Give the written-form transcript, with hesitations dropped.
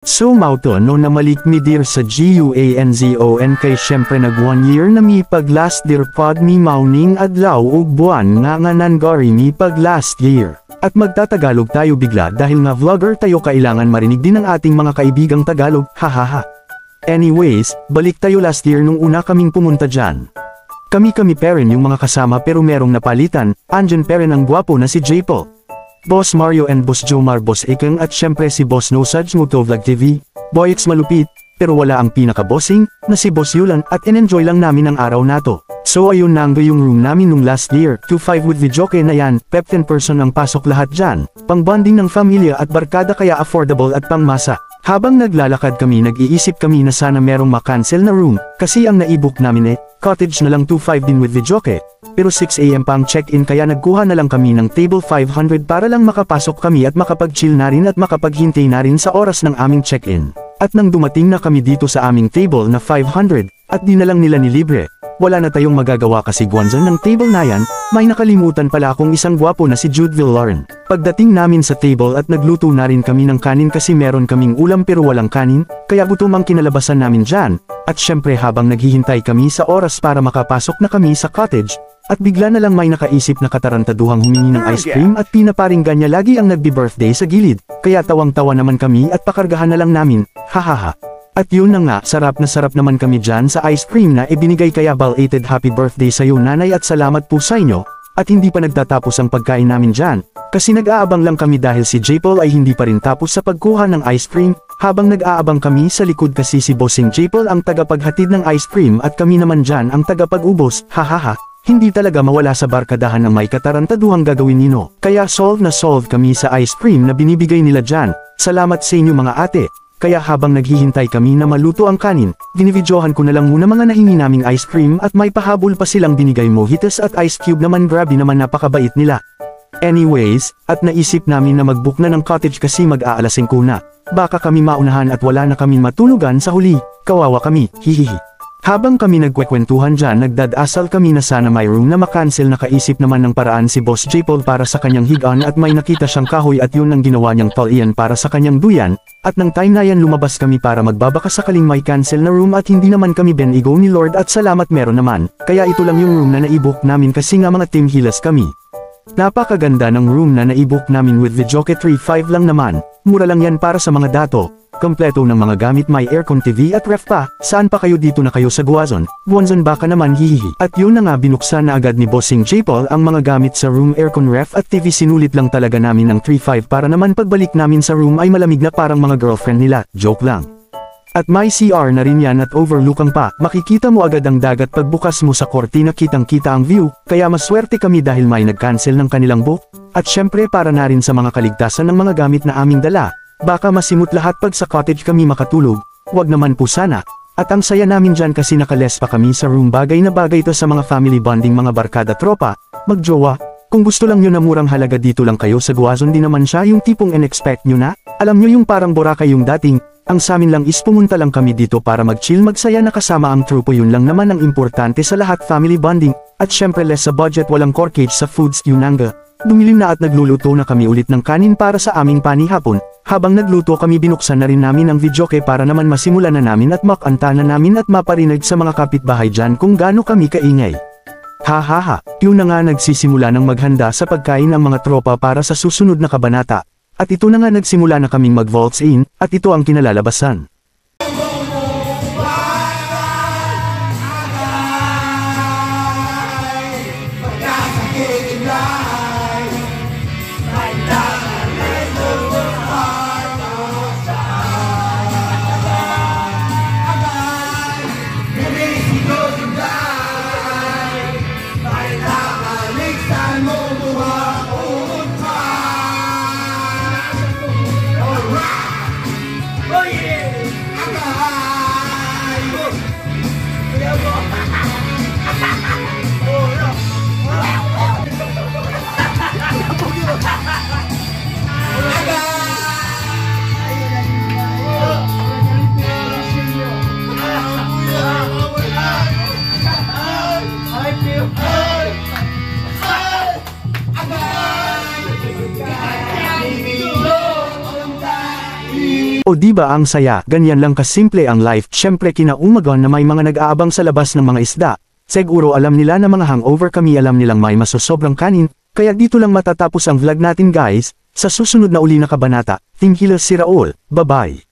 So mauto no na malik mi dir sa GUANZON kay syempre nag 1 year na mi pag last dir pod mi mauning adlaw ug buwan nga nangari mi pag last year. At magtatagalog tayo bigla dahil nga vlogger tayo kailangan marinig din ng ating mga kaibigang Tagalog, hahaha. Anyways, balik tayo last year nung una kaming pumunta dyan. Kami pa rin yung mga kasama pero merong napalitan, andyan pa rin ang gwapo na si J-Paul. Boss Mario and Boss Jomar, Boss Ikeng at syempre si Boss Nosaj Motovlog TV, Boyx malupit, pero wala ang pinaka-bossing, na si Boss Yulan at in-enjoy lang namin ang araw nato. So ayun na nga yung room namin nung last year, 2-5 with videoke na yan, pep 10 person ang pasok lahat dyan, pang bonding ng familia at barkada kaya affordable at pangmasa. Habang naglalakad kami nag-iisip kami na sana merong makancel na room, kasi ang naibok namin cottage na lang 2-5 din with videoke. Pero 6 AM pa ang check-in kaya nagkuha na lang kami ng table 500 para lang makapasok kami at makapag-chill na rin at makapaghintay na rin sa oras ng aming check-in. At nang dumating na kami dito sa aming table na 500, at di na lang nila nilibre, wala na tayong magagawa kasi guwanzan ng table na yan, may nakalimutan pala akong isang gwapo na si Judeville Lauren. Pagdating namin sa table at nagluto na rin kami ng kanin kasi meron kaming ulam pero walang kanin, kaya gutom ang kinalabasan namin dyan. At syempre habang naghihintay kami sa oras para makapasok na kami sa cottage, at bigla na lang may nakaisip na katarantaduhang humingi ng ice cream at pinaparinggan niya lagi ang nagbi-birthday sa gilid, kaya tawang-tawa naman kami at pakargahan na lang namin, hahaha. At yun na nga, sarap na sarap naman kami dyan sa ice cream na ibinigay kaya belated happy birthday sa'yo nanay at salamat po sa inyo, at hindi pa nagtatapos ang pagkain namin dyan, kasi nag-aabang lang kami dahil si J-Paul ay hindi pa rin tapos sa pagkuha ng ice cream, habang nag-aabang kami sa likod kasi si Bossing J-Paul ang tagapaghatid ng ice cream at kami naman dyan ang tagapag-ubos, hahaha. Hindi talaga mawala sa barkadahan ng may katarantaduhang gagawin nino, kaya solve kami sa ice cream na binibigay nila dyan, salamat sa inyo mga ate. Kaya habang naghihintay kami na maluto ang kanin, binibidyohan ko na lang muna mga nahingi naming ice cream at may pahabol pa silang binigay mojitos at ice cube naman, grabe naman napakabait nila. Anyways, at naisip namin na mag-book na ng cottage kasi mag-aalas 5 na. Baka kami maunahan at wala na kami matulugan sa huli, kawawa kami, hihihi. Habang kami nagkwekwentuhan dyan nagdadasal kami na sana may room na makancel, nakaisip naman ng paraan si Boss J-Paul para sa kanyang higaan at may nakita siyang kahoy at yun ang ginawa niyang talian para sa kanyang duyan, at nang time na yan lumabas kami para magbabaka sakaling may cancel na room at hindi naman kami benigo ni Lord at salamat meron naman, kaya ito lang yung room na naibok namin kasi nga mga team Hilas kami. Napakaganda ng room na naibok namin with videoke 3-5 lang naman, mura lang yan para sa mga dato. Kompleto ng mga gamit, may aircon, TV at ref pa, saan pa kayo dito na kayo sa Guazon, Buwanzon baka naman hihihi. At yun na nga binuksan na agad ni Bossing J-Paul ang mga gamit sa room, aircon, ref at TV, sinulit lang talaga namin ng 3-5 para naman pagbalik namin sa room ay malamig na parang mga girlfriend nila, joke lang. At may CR na rin yan at overlookan pa, makikita mo agad ang dagat pagbukas mo sa kortina, kitang kita ang view, kaya maswerte kami dahil may nag-cancel ng kanilang book, at syempre para na rin sa mga kaligtasan ng mga gamit na aming dala. Baka masimot lahat pag sa cottage kami makatulog, wag naman po sana. At ang saya namin dyan kasi nakales pa kami sa room, bagay na bagay to sa mga family bonding, mga barkada, tropa, magjowa. Kung gusto lang nyo na murang halaga dito lang kayo sa Guazon, di naman siya yung tipong in-expect nyo na, alam nyo yung parang Boracay yung dating, ang samin lang is pumunta lang kami dito para mag-chill, magsaya na kasama ang trupo, yun lang naman ang importante sa lahat, family bonding, at syempre less sa budget, walang corkage sa foods, yun nga. Dumilim na at nagluluto na kami ulit ng kanin para sa aming panihapon. Habang nagluto kami binuksan na rin namin ang videoke para naman masimulan na namin at makanta na namin at maparinig sa mga kapitbahay dyan kung gaano kami kaingay. Hahaha, yun na nga nagsisimula ng maghanda sa pagkain ang mga tropa para sa susunod na kabanata. At ito na nga nagsimula na kaming mag-waltz in, at ito ang kinalalabasan. Oh yeah! O di ba ang saya, ganyan lang kasimple ang life. Syempre kinaumaga na may mga nag-aabang sa labas ng mga isda. Siguro alam nila na mga hangover kami, alam nilang may masosobrang kanin, kaya dito lang matatapos ang vlog natin guys. Sa susunod na uli na kabanata, Team Heal si Raul, bye bye.